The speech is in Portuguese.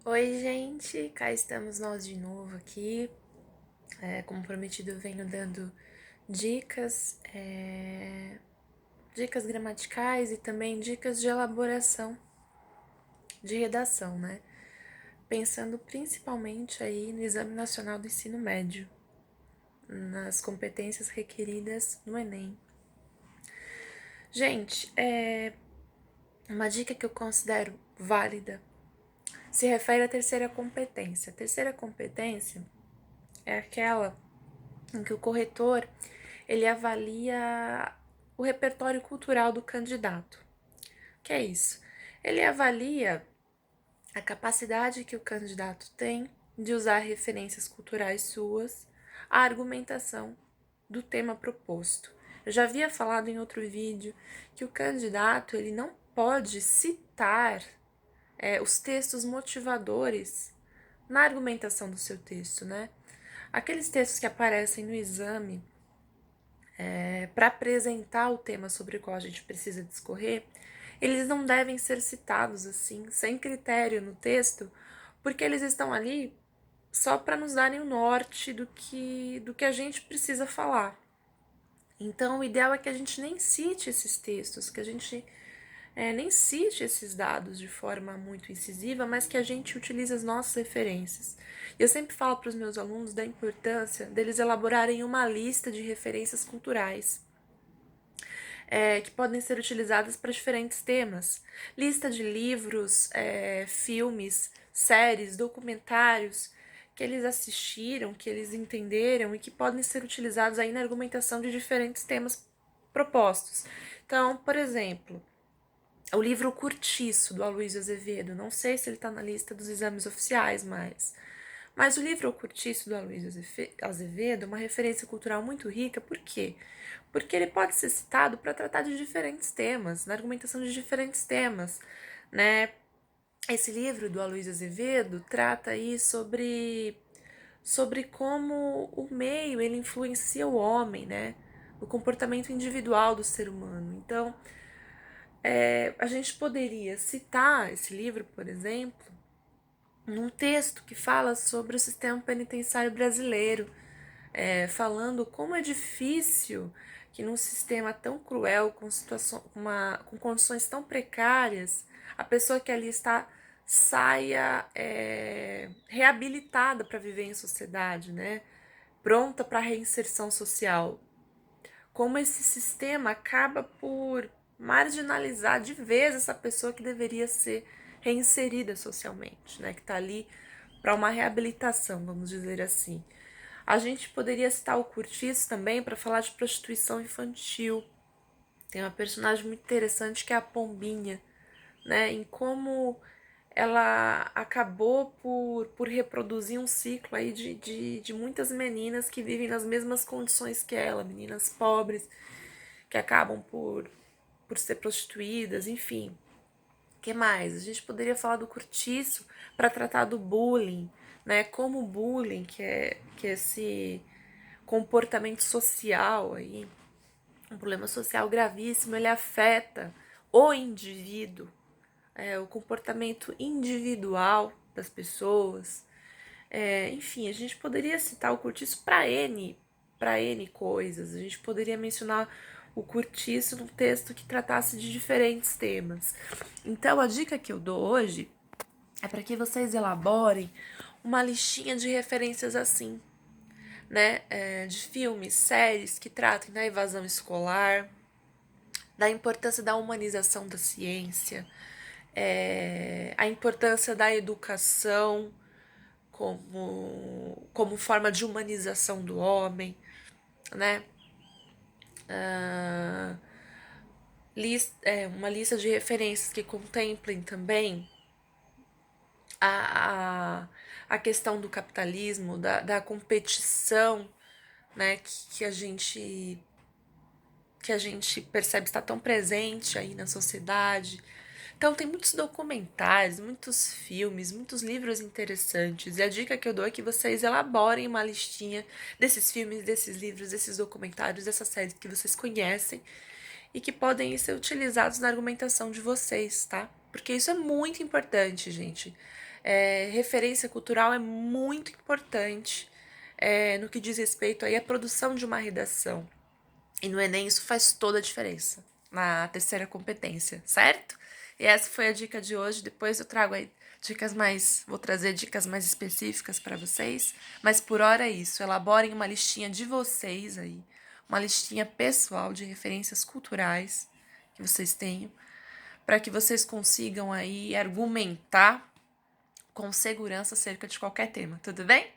Oi, gente, cá estamos nós de novo aqui. Como prometido, eu venho dando dicas, dicas gramaticais e também dicas de elaboração, de redação, né? Pensando principalmente aí no Exame Nacional do Ensino Médio, nas competências requeridas no Enem. Gente, uma dica que eu considero válida se refere à terceira competência. A terceira competência é aquela em que o corretor ele avalia o repertório cultural do candidato. Que é isso? Ele avalia a capacidade que o candidato tem de usar referências culturais suas à argumentação do tema proposto. Eu já havia falado em outro vídeo que o candidato ele não pode citar os textos motivadores na argumentação do seu texto, né? Aqueles textos que aparecem no exame para apresentar o tema sobre o qual a gente precisa discorrer, eles não devem ser citados assim, sem critério no texto, porque eles estão ali só para nos darem o norte do que a gente precisa falar. Então, o ideal é que a gente nem cite esses textos, que a gente nem cite esses dados de forma muito incisiva, mas que a gente utilize as nossas referências. Eu sempre falo para os meus alunos da importância deles elaborarem uma lista de referências culturais que podem ser utilizadas para diferentes temas. Lista de livros, filmes, séries, documentários que eles assistiram, que eles entenderam e que podem ser utilizados aí na argumentação de diferentes temas propostos. Então, por exemplo, o livro Curtiço, do Aloysio Azevedo. Não sei se ele está na lista dos exames oficiais, mas o livro O Curtiço, do Aloysio Azevedo, é uma referência cultural muito rica. Por quê? Porque ele pode ser citado para tratar de diferentes temas, na argumentação de diferentes temas, né? Esse livro do Aloysio Azevedo trata aí sobre como o meio ele influencia o homem, né? O comportamento individual do ser humano. Então, a gente poderia citar esse livro, por exemplo, num texto que fala sobre o sistema penitenciário brasileiro, falando como é difícil que num sistema tão cruel, com condições tão precárias, a pessoa que ali está saia reabilitada para viver em sociedade, né? Pronta para a reinserção social. Como esse sistema acaba por marginalizar de vez essa pessoa que deveria ser reinserida socialmente, né? Que está ali para uma reabilitação, vamos dizer assim. A gente poderia citar o Curtiço também para falar de prostituição infantil. Tem uma personagem muito interessante que é a Pombinha, né? Em como ela acabou por reproduzir um ciclo aí de muitas meninas que vivem nas mesmas condições que ela, meninas pobres, que acabam por ser prostituídas, enfim. O que mais? A gente poderia falar do Curtiço para tratar do bullying, né? Como o bullying, que é esse comportamento social aí, um problema social gravíssimo, ele afeta o indivíduo, o comportamento individual das pessoas. Enfim, a gente poderia citar o Curtiço para N coisas. A gente poderia mencionar o Curtiço num texto que tratasse de diferentes temas. Então, a dica que eu dou hoje é para que vocês elaborem uma listinha de referências assim, né? De filmes, séries que tratem da evasão escolar, da importância da humanização da ciência, a importância da educação como forma de humanização do homem, né? Uma lista de referências que contemplem também a, a questão do capitalismo, da competição, né, que a gente percebe estar tão presente aí na sociedade. Então tem muitos documentários, muitos filmes, muitos livros interessantes. E a dica que eu dou é que vocês elaborem uma listinha desses filmes, desses livros, desses documentários, dessas séries que vocês conhecem e que podem ser utilizados na argumentação de vocês, tá? Porque isso é muito importante, gente. Referência cultural é muito importante no que diz respeito aí à produção de uma redação. E no Enem isso faz toda a diferença, na terceira competência, certo? E essa foi a dica de hoje. Depois eu trago aí vou trazer dicas mais específicas para vocês. Mas por hora é isso. Elaborem uma listinha de vocês aí, uma listinha pessoal de referências culturais que vocês tenham, para que vocês consigam aí argumentar com segurança acerca de qualquer tema, tudo bem?